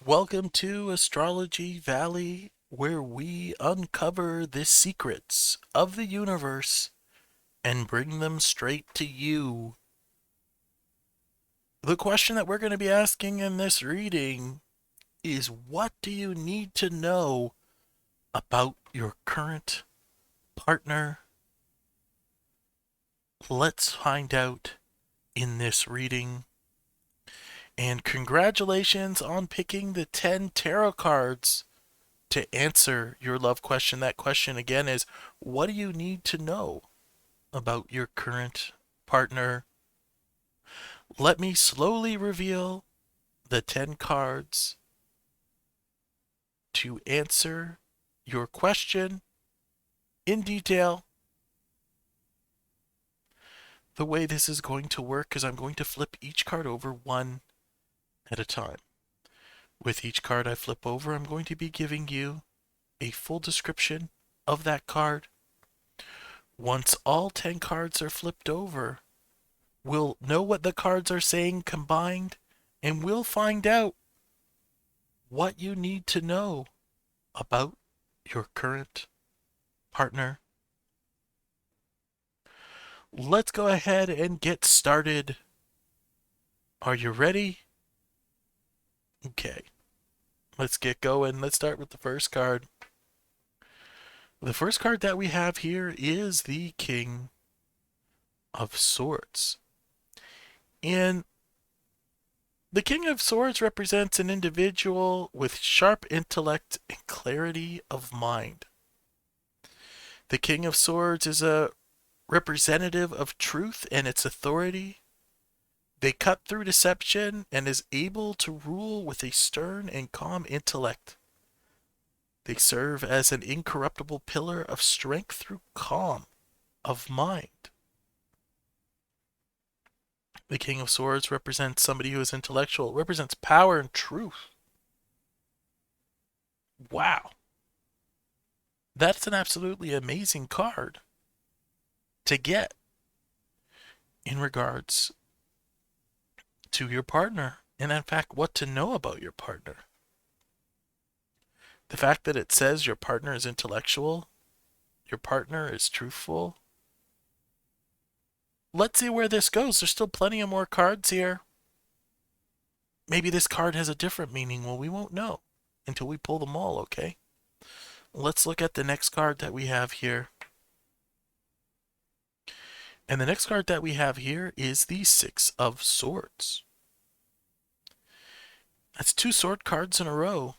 Welcome to Astrology Valley, where we uncover the secrets of the universe and bring them straight to you. The question that we're going to be asking in this reading is, what do you need to know about your current partner? Let's find out in this reading. And congratulations on picking the 10 tarot cards to answer your love question. That question again is, what do you need to know about your current partner? Let me slowly reveal the 10 cards to answer your question in detail. The way this is going to work is I'm going to flip each card over one at a time. With each card I flip over, I'm going to be giving you a full description of that card. Once all 10 cards are flipped over, we'll know what the cards are saying combined, and we'll find out what you need to know about your current partner. Let's go ahead and get started. Are you ready? Okay, let's get going. Let's start with the first card. The first card that we have here is the King of Swords. And the King of Swords represents an individual with sharp intellect and clarity of mind. The King of Swords is a representative of truth and its authority. They cut through deception and is able to rule with a stern and calm intellect. They serve as an incorruptible pillar of strength through calm of mind. The King of Swords represents somebody who is intellectual, represents power and truth. Wow. That's an absolutely amazing card to get in regards to your partner, and in fact, what to know about your partner. The fact that it says your partner is intellectual, your partner is truthful. Let's see where this goes. There's still plenty of more cards here. Maybe this card has a different meaning. Well, we won't know until we pull them all, okay? Let's look at the next card that we have here. And the next card that we have here is the Six of Swords. That's two sword cards in a row.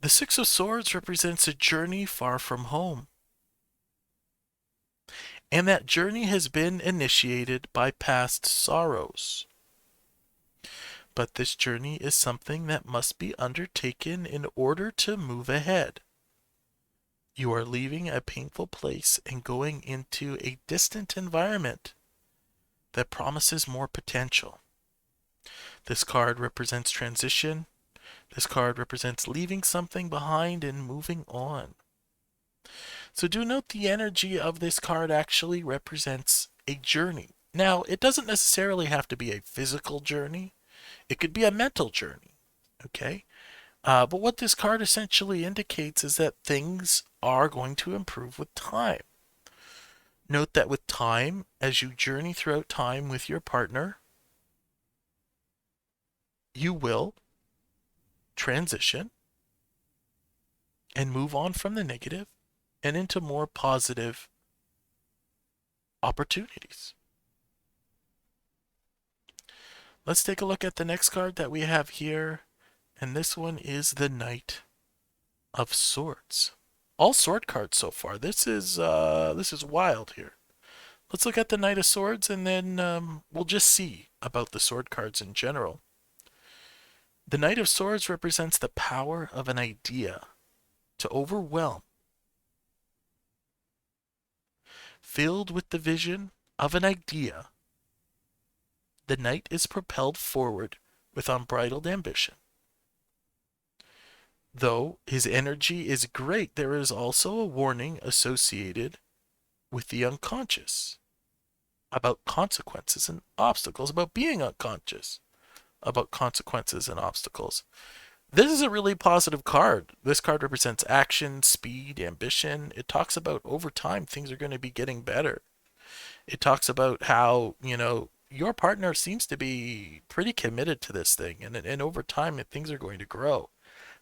The Six of Swords represents a journey far from home. And that journey has been initiated by past sorrows. But this journey is something that must be undertaken in order to move ahead. You are leaving a painful place and going into a distant environment that promises more potential. This card represents transition. This card represents leaving something behind and moving on. So do note the energy of this card actually represents a journey. Now, it doesn't necessarily have to be a physical journey. It could be a mental journey, okay? But what this card essentially indicates is that things are going to improve with time. Note that with time, as you journey throughout time with your partner, you will transition and move on from the negative and into more positive opportunities. Let's take a look at the next card that we have here, and this one is the Knight of Swords. All sword cards so far. This is wild here. Let's look at the Knight of Swords, and then we'll just see about the sword cards in general. The Knight of Swords represents the power of an idea to overwhelm. Filled with the vision of an idea, the knight is propelled forward with unbridled ambition. Though his energy is great, there is also a warning associated with the unconscious about consequences and obstacles, about being unconscious about consequences and obstacles. This is a really positive card. This card represents action, speed, ambition. It talks about over time things are going to be getting better. It talks about how, your partner seems to be pretty committed to this thing, and over time things are going to grow.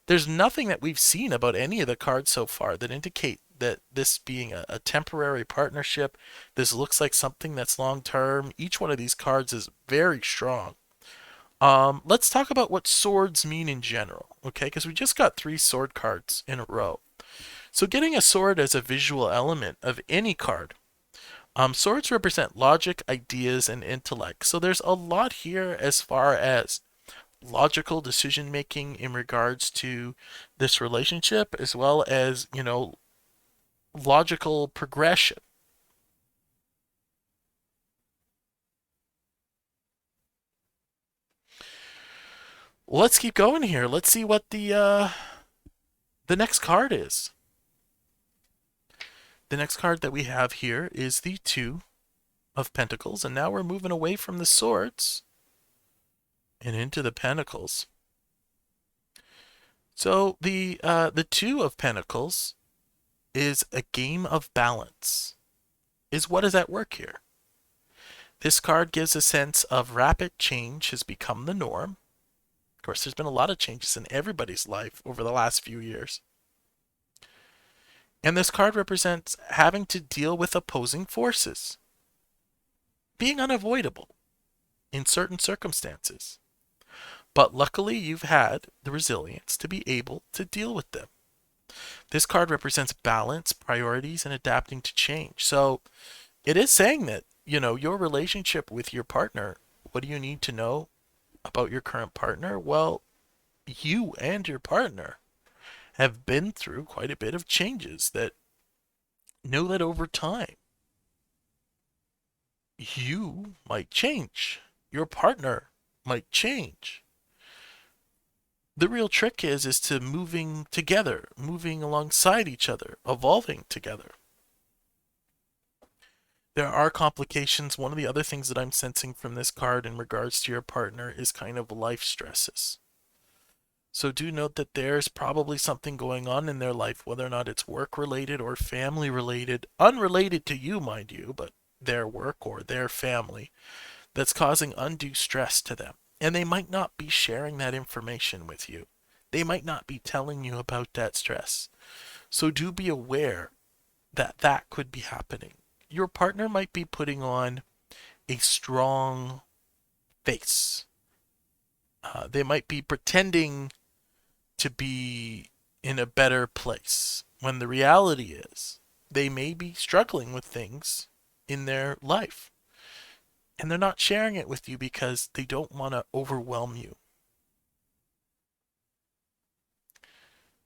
There's nothing that we've seen about any of the cards so far that indicate that this being a temporary partnership. This looks like something that's long term. Each one of these cards is very strong. Let's talk about what swords mean in general, okay? Because we just got 3 sword cards in a row. So getting a sword as a visual element of any card. Swords represent logic, ideas, and intellect. So there's a lot here as far as logical decision making in regards to this relationship, as well as, logical progression. Let's keep going here. Let's see what the next card is. The next card that we have here is the 2 of Pentacles, and now we're moving away from the swords and into the Pentacles. So the 2 of Pentacles is a game of balance. Is what is at work here. This card gives a sense of rapid change has become the norm. Of course, there's been a lot of changes in everybody's life over the last few years. And this card represents having to deal with opposing forces, being unavoidable in certain circumstances. But luckily, you've had the resilience to be able to deal with them. This card represents balance, priorities, and adapting to change. So it is saying that, your relationship with your partner, what do you need to know about your current partner? Well, you and your partner have been through quite a bit of changes that know that over time you might change. Your partner might change. The real trick is to moving together, moving alongside each other, evolving together. There are complications. One of the other things that I'm sensing from this card in regards to your partner is kind of life stresses. So do note that there's probably something going on in their life, whether or not it's work related or family related, unrelated to you, mind you, but their work or their family, that's causing undue stress to them. And they might not be sharing that information with you. They might not be telling you about that stress. So do be aware that that could be happening. Your partner might be putting on a strong face. They might be pretending to be in a better place when the reality is they may be struggling with things in their life. And they're not sharing it with you because they don't want to overwhelm you.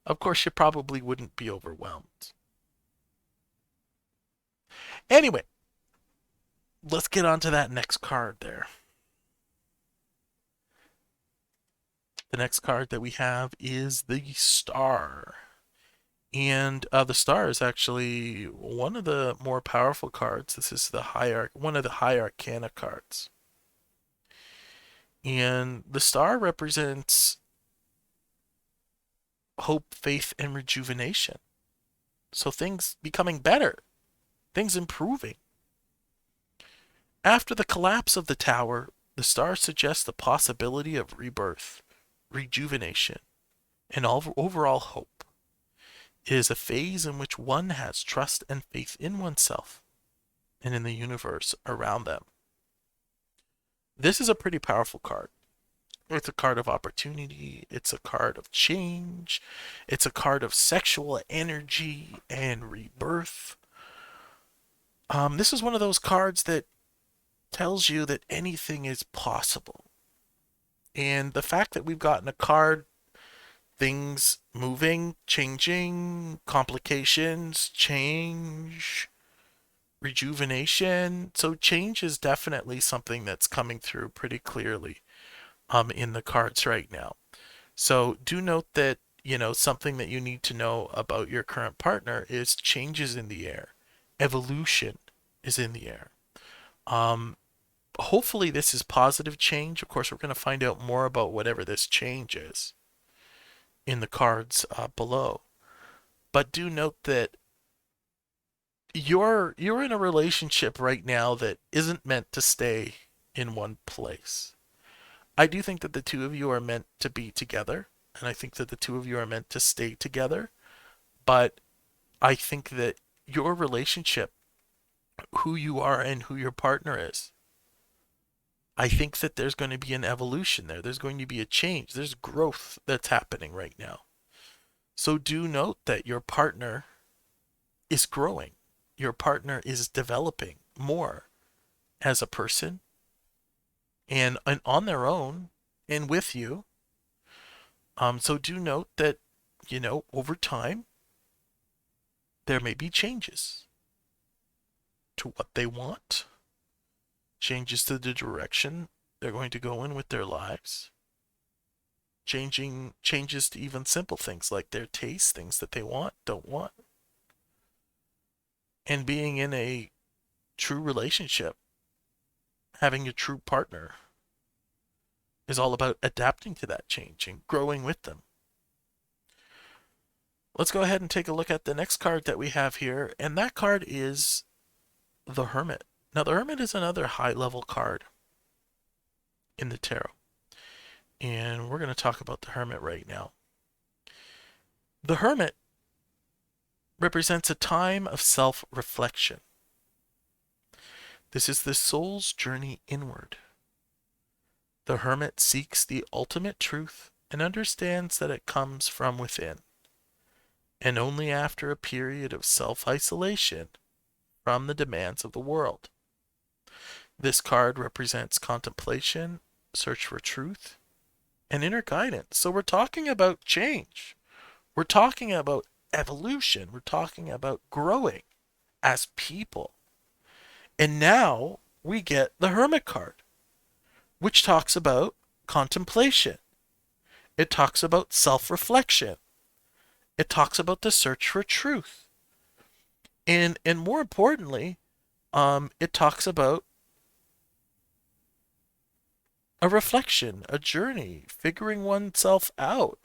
Of course, you probably wouldn't be overwhelmed. Anyway, let's get on to that next card there. The next card that we have is the Star. And the Star is actually one of the more powerful cards. This is one of the High Arcana cards. And the Star represents hope, faith, and rejuvenation. So things becoming better, things improving. After the collapse of the tower, the Star suggests the possibility of rebirth, rejuvenation, and overall hope. It is a phase in which one has trust and faith in oneself and in the universe around them. This is a pretty powerful card. It's a card of opportunity. It's a card of change. It's a card of sexual energy and rebirth. This is one of those cards that tells you that anything is possible. And the fact that we've gotten a card, things moving, changing, complications, change, rejuvenation. So change is definitely something that's coming through pretty clearly in the cards right now. So do note that, something that you need to know about your current partner is changes in the air. Evolution is in the air. Hopefully this is positive change. Of course, we're going to find out more about whatever this change is. in the cards below. But do note that you're in a relationship right now that isn't meant to stay in one place. I do think that the two of you are meant to be together, and I think that the two of you are meant to stay together, but I think that your relationship, who you are and who your partner is, I think that there's going to be an evolution there. There's going to be a change. There's growth that's happening right now. So do note that your partner is growing. Your partner is developing more as a person and on their own and with you. So do note that, over time, there may be changes to what they want, changes to the direction they're going to go in with their lives, changes to even simple things like their taste, things that they want, don't want. And being in a true relationship, having a true partner, is all about adapting to that change and growing with them. Let's go ahead and take a look at the next card that we have here, and that card is the Hermit. Now, the Hermit is another high-level card in the tarot, and we're going to talk about the Hermit right now. The Hermit represents a time of self-reflection. This is the soul's journey inward. The Hermit seeks the ultimate truth and understands that it comes from within, and only after a period of self-isolation from the demands of the world. This card represents contemplation, search for truth, and inner guidance. So we're talking about change. We're talking about evolution. We're talking about growing as people. And now we get the Hermit card, which talks about contemplation. It talks about self-reflection. It talks about the search for truth. And more importantly, it talks about a reflection, a journey, figuring oneself out.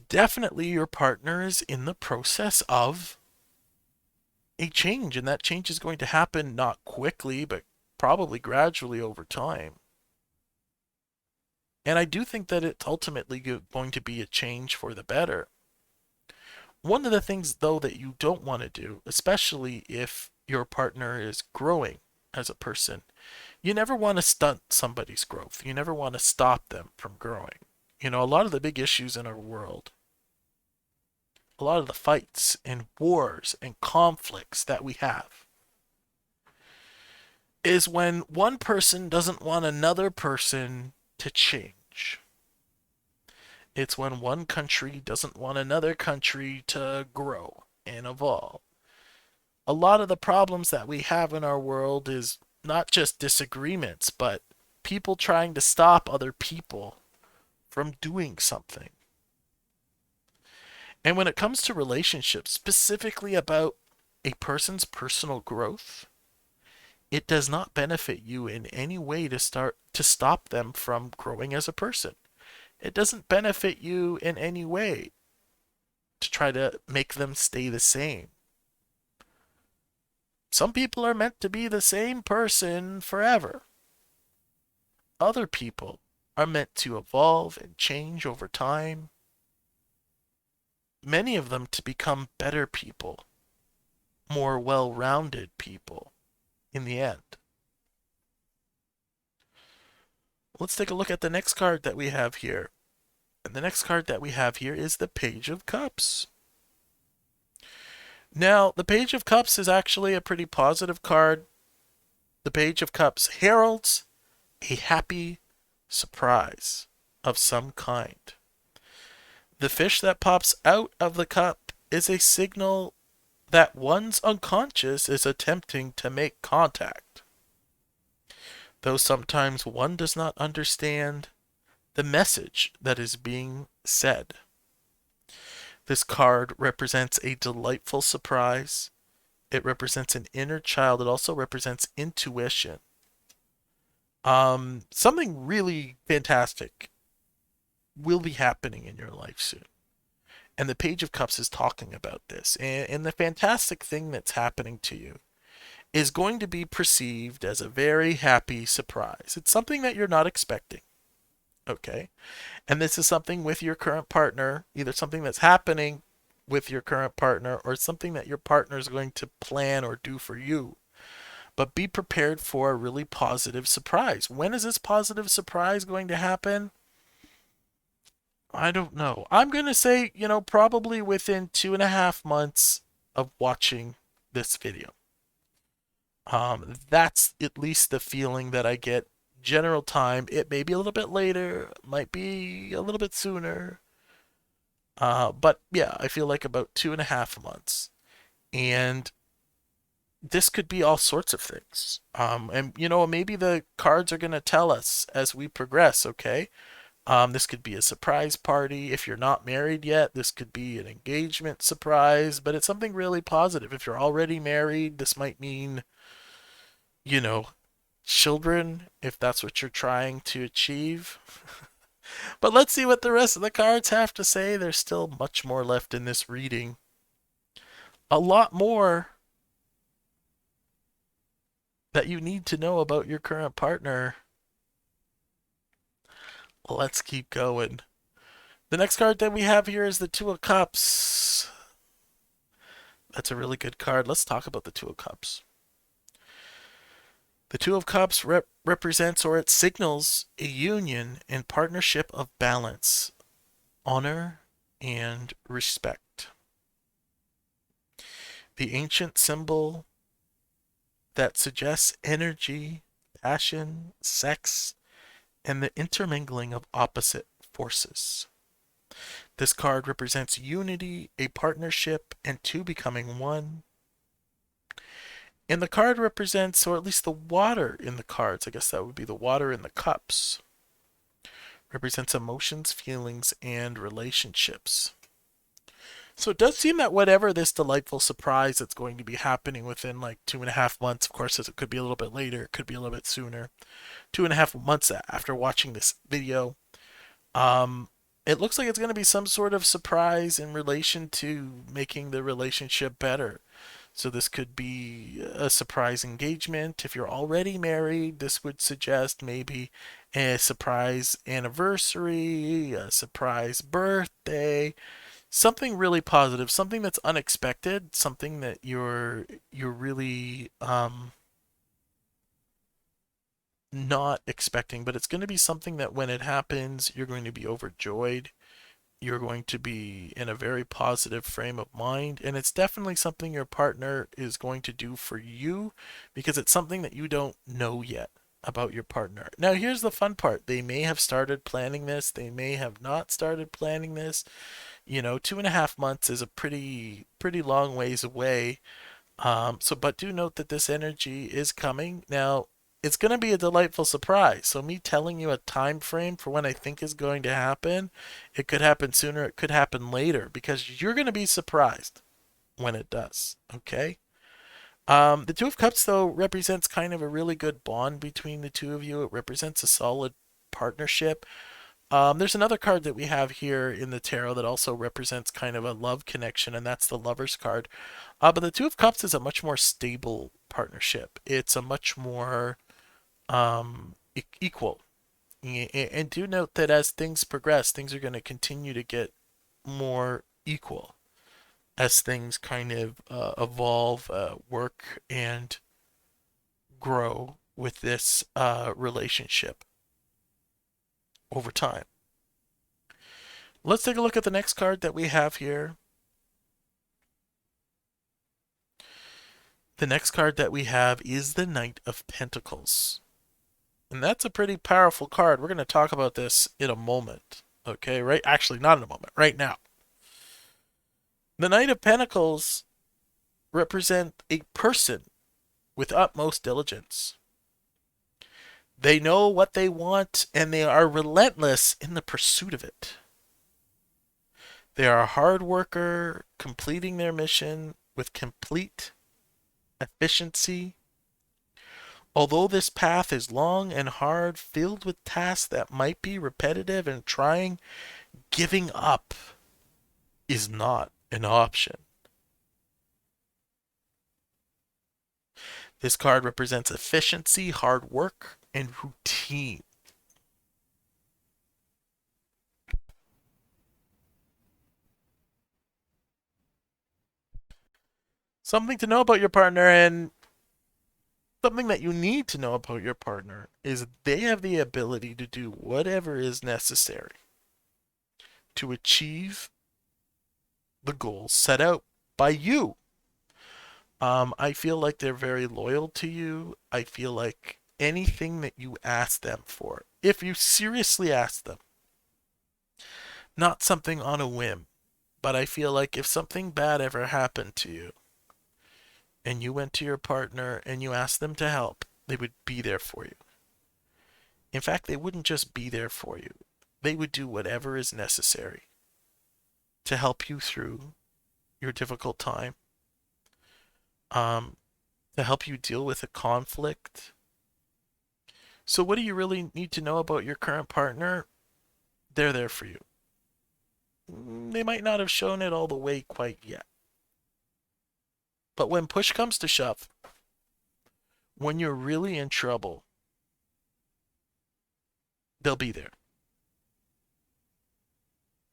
Definitely your partner is in the process of a change, and that change is going to happen not quickly, but probably gradually over time. And I do think that it's ultimately going to be a change for the better. One of the things, though, that you don't want to do, especially if your partner is growing as a person, you never want to stunt somebody's growth. You never want to stop them from growing. A lot of the big issues in our world, a lot of the fights and wars and conflicts that we have, is when one person doesn't want another person to change. It's when one country doesn't want another country to grow and evolve. A lot of the problems that we have in our world is not just disagreements, but people trying to stop other people from doing something. And when it comes to relationships, specifically about a person's personal growth, it does not benefit you in any way to stop them from growing as a person. It doesn't benefit you in any way to try to make them stay the same. Some people are meant to be the same person forever. Other people are meant to evolve and change over time. Many of them to become better people, more well-rounded people in the end. Let's take a look at the next card that we have here. And the next card that we have here is the Page of Cups. Now, the Page of Cups is actually a pretty positive card. The Page of Cups heralds a happy surprise of some kind. The fish that pops out of the cup is a signal that one's unconscious is attempting to make contact. Though sometimes one does not understand the message that is being said. This card represents a delightful surprise. It represents an inner child. It also represents intuition. Something really fantastic will be happening in your life soon. And the Page of Cups is talking about this. And the fantastic thing that's happening to you is going to be perceived as a very happy surprise. It's something that you're not expecting. Okay. And this is something with your current partner, either something that's happening with your current partner or something that your partner is going to plan or do for you. But be prepared for a really positive surprise. When is this positive surprise going to happen? I don't know. I'm going to say, probably within 2.5 months of watching this video. That's at least the feeling that I get. General time, it may be a little bit later, might be a little bit sooner. But yeah, I feel like about 2.5 months. And this could be all sorts of things. And maybe the cards are going to tell us as we progress, okay? This could be a surprise party. If you're not married yet, this could be an engagement surprise, but it's something really positive. If you're already married, this might mean, you know, children, if that's what you're trying to achieve. But let's see what the rest of the cards have to say. There's still much more left in this reading. A lot more that you need to know about your current partner. Let's keep going. The next card that we have here is the Two of Cups. That's a really good card. Let's talk about the Two of Cups. The Two of Cups represents, or it signals, a union and partnership of balance, honor, and respect. The ancient symbol that suggests energy, passion, sex, and the intermingling of opposite forces. This card represents unity, a partnership, and two becoming one. And the card represents, or at least the water in the cards, I guess that would be the water in the cups, represents emotions, feelings, and relationships. So it does seem that whatever this delightful surprise that's going to be happening within like 2.5 months, of course, it could be a little bit later, it could be a little bit sooner, 2.5 months after watching this video, it looks like it's going to be some sort of surprise in relation to making the relationship better. So this could be a surprise engagement. If you're already married, this would suggest maybe a surprise anniversary, a surprise birthday, something really positive, something that's unexpected, something that you're really not expecting, but it's going to be something that when it happens, you're going to be overjoyed. You're going to be in a very positive frame of mind, and it's definitely something your partner is going to do for you because it's something that you don't know yet about your partner. Now, here's the fun part. They may have started planning this, they may have not started planning this. 2.5 months is a pretty long ways away. But do note that this energy is coming. Now, it's going to be a delightful surprise. So me telling you a time frame for when I think is going to happen, it could happen sooner, it could happen later, because you're going to be surprised when it does. Okay. The Two of Cups, though, represents kind of a really good bond between the two of you. It represents a solid partnership. There's another card that we have here in the tarot that also represents kind of a love connection, and that's the Lover's card. But the Two of Cups is a much more stable partnership. It's a much more equal. And do note that as things progress, things are going to continue to get more equal as things kind of evolve, work, and grow with this relationship over time. Let's take a look at the next card that we have here. The next card that we have is the Knight of Pentacles. And that's a pretty powerful card. We're going to talk about this in a moment. Okay, right? Actually, not in a moment, right now. The Knight of Pentacles represent a person with utmost diligence. They know what they want and they are relentless in the pursuit of it. They are a hard worker, completing their mission with complete efficiency, Although this path is long and hard, filled with tasks that might be repetitive and trying, giving up is not an option. This card represents efficiency, hard work, and routine. Something to know about your partner, and something that you need to know about your partner, is they have the ability to do whatever is necessary to achieve the goals set out by you. I feel like they're very loyal to you. I feel like anything that you ask them for, if you seriously ask them, not something on a whim, but I feel like if something bad ever happened to you and you went to your partner and you asked them to help, they would be there for you. In fact, they wouldn't just be there for you, they would do whatever is necessary to help you through your difficult time, um, to help you deal with a conflict. So, what do you really need to know about your current partner? They're there for you. They might not have shown it all the way quite yet. But when push comes to shove, when you're really in trouble, they'll be there.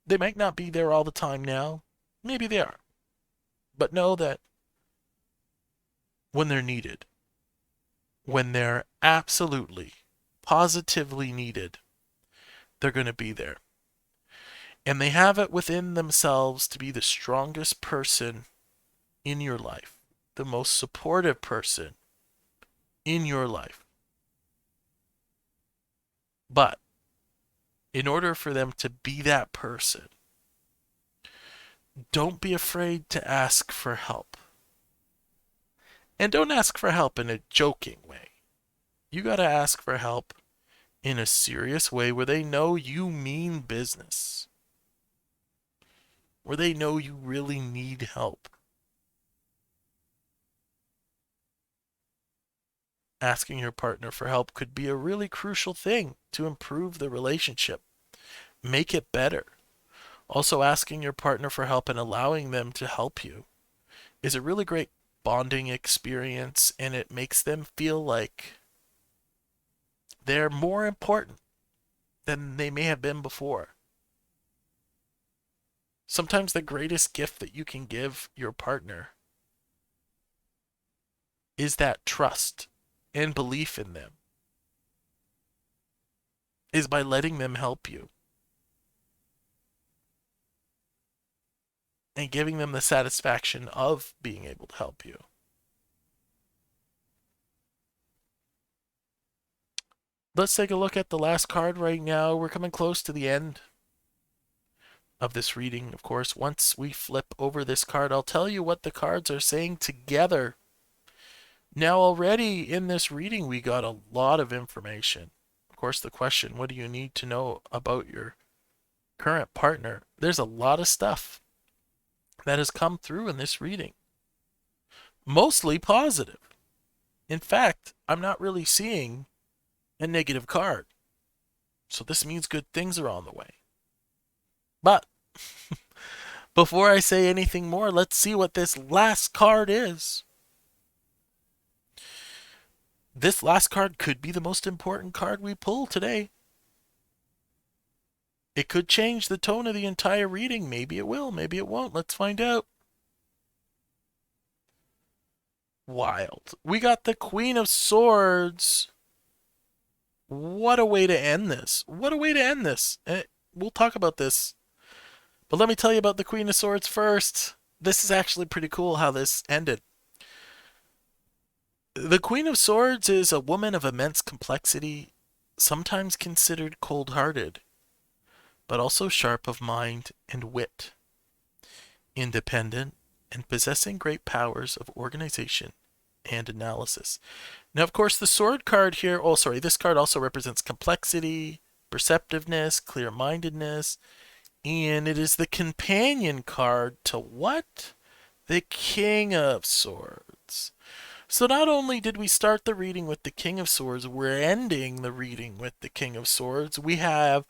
They might not be there all the time now. Maybe they are. But know that when they're needed, when they're absolutely, positively needed, they're going to be there. And they have it within themselves to be the strongest person in your life, the most supportive person in your life. But in order for them to be that person, don't be afraid to ask for help. And don't ask for help in a joking way. You got to ask for help in a serious way where they know you mean business, where they know you really need help. Asking your partner for help could be a really crucial thing to improve the relationship, make it better. Also, asking your partner for help and allowing them to help you is a really great bonding experience, and it makes them feel like they're more important than they may have been before. Sometimes the greatest gift that you can give your partner is that trust and belief in them, is by letting them help you and giving them the satisfaction of being able to help you. Let's take a look at the last card right now. We're coming close to the end of this reading. Of course, once we flip over this card, I'll tell you what the cards are saying together. Now, already in this reading, we got a lot of information. Of course, the question, what do you need to know about your current partner? There's a lot of stuff that has come through in this reading. Mostly positive. In fact, I'm not really seeing a negative card. So this means good things are on the way. But before I say anything more, let's see what this last card is. This last card could be the most important card we pull today. It could change the tone of the entire reading. Maybe it will, maybe it won't. Let's find out. Wild. We got the Queen of Swords. What a way to end this. What a way to end this. We'll talk about this. But let me tell you about the Queen of Swords first. This is actually pretty cool how this ended. The Queen of Swords is a woman of immense complexity, sometimes considered cold-hearted, but also sharp of mind and wit, independent, and possessing great powers of organization and analysis. Now, of course, the sword card here, this card also represents complexity, perceptiveness, clear-mindedness, and it is the companion card to what? The King of Swords. So not only did we start the reading with the King of Swords, we're ending the reading with the King of Swords. We have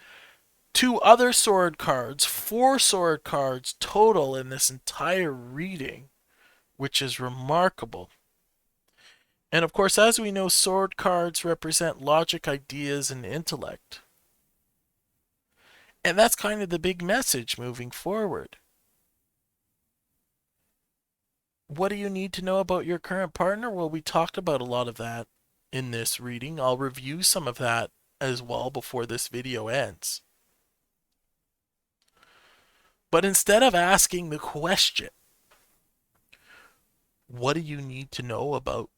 two other sword cards, four sword cards total in this entire reading, which is remarkable. And of course, as we know, sword cards represent logic, ideas, and intellect. And that's kind of the big message moving forward. What do you need to know about your current partner? Well, we talked about a lot of that in this reading. I'll review some of that as well before this video ends. But instead of asking the question, what do you need to know about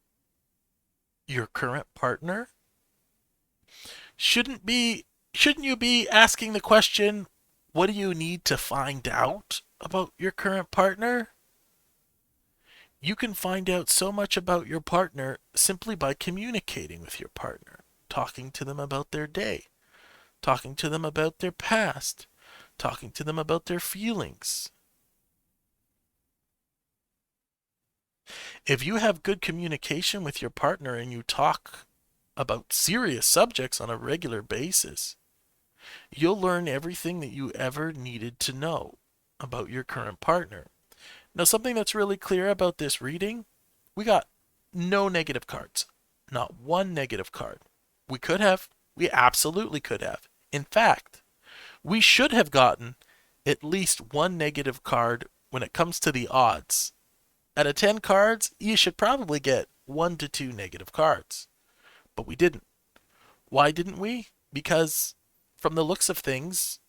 your current partner? Shouldn't you be asking the question, what do you need to find out about your current partner? You can find out so much about your partner simply by communicating with your partner, talking to them about their day, talking to them about their past, talking to them about their feelings. If you have good communication with your partner and you talk about serious subjects on a regular basis, you'll learn everything that you ever needed to know about your current partner. Now, something that's really clear about this reading, we got no negative cards. Not one negative card. We could have. We absolutely could have. In fact, we should have gotten at least one negative card when it comes to the odds. Out of 10 cards, you should probably get 1 to 2 negative cards. But we didn't. Why didn't we? Because from the looks of things,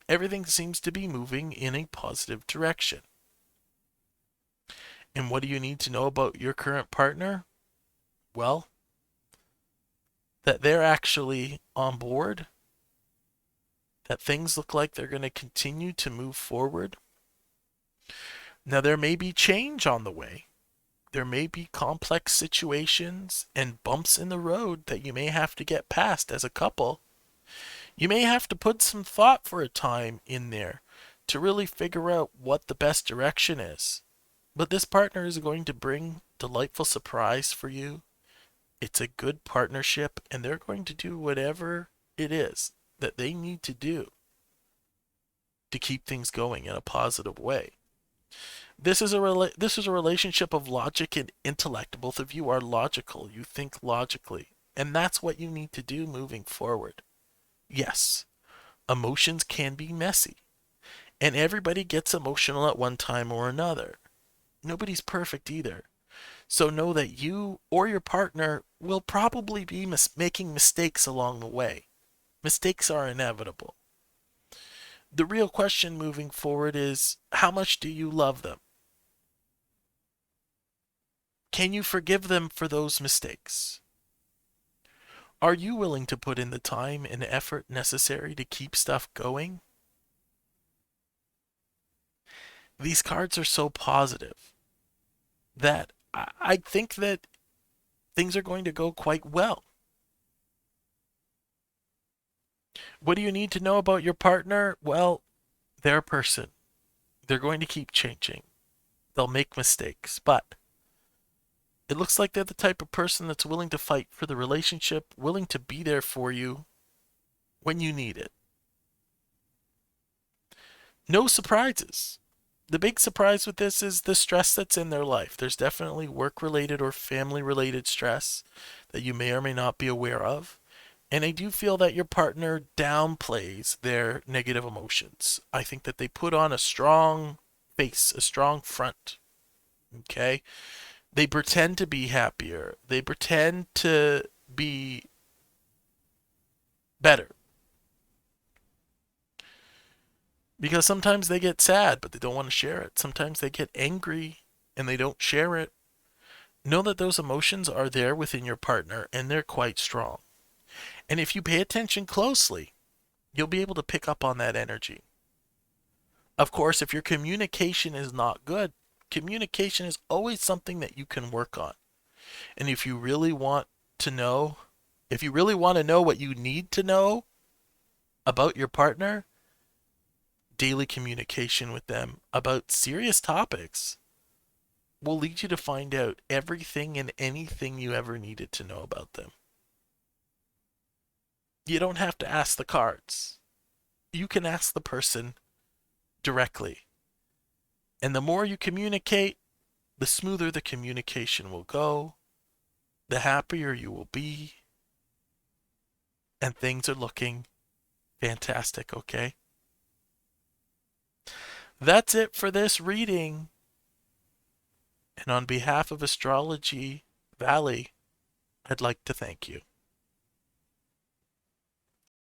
everything seems to be moving in a positive direction. And what do you need to know about your current partner? Well, that they're actually on board, that things look like they're going to continue to move forward. Now, there may be change on the way. There may be complex situations and bumps in the road that you may have to get past as a couple. You may have to put some thought for a time in there to really figure out what the best direction is. But this partner is going to bring delightful surprise for you. It's a good partnership, and they're going to do whatever it is that they need to do to keep things going in a positive way. This is a relationship of logic and intellect. Both of you are logical. You think logically, and that's what you need to do moving forward. Yes, emotions can be messy, and everybody gets emotional at one time or another. Nobody's perfect either. So know that you or your partner will probably be making mistakes along the way. Mistakes are inevitable. The real question moving forward is, how much do you love them? Can you forgive them for those mistakes? Are you willing to put in the time and effort necessary to keep stuff going? These cards are so positive that I think that things are going to go quite well. What do you need to know about your partner? Well, they're a person. They're going to keep changing. They'll make mistakes, but it looks like they're the type of person that's willing to fight for the relationship, willing to be there for you when you need it. No surprises. The big surprise with this is the stress that's in their life. There's definitely work-related or family-related stress that you may or may not be aware of. And I do feel that your partner downplays their negative emotions. I think that they put on a strong face, a strong front. Okay? They pretend to be happier. They pretend to be better. Because sometimes they get sad, but they don't want to share it. Sometimes they get angry and they don't share it. Know that those emotions are there within your partner and they're quite strong. And if you pay attention closely, you'll be able to pick up on that energy. Of course, if your communication is not good, communication is always something that you can work on. And if you really want to know, what you need to know about your partner, daily communication with them about serious topics will lead you to find out everything and anything you ever needed to know about them. You don't have to ask the cards. You can ask the person directly. And the more you communicate, the smoother the communication will go, the happier you will be, and things are looking fantastic, okay? That's it for this reading. And on behalf of Astrology Valley, I'd like to thank you.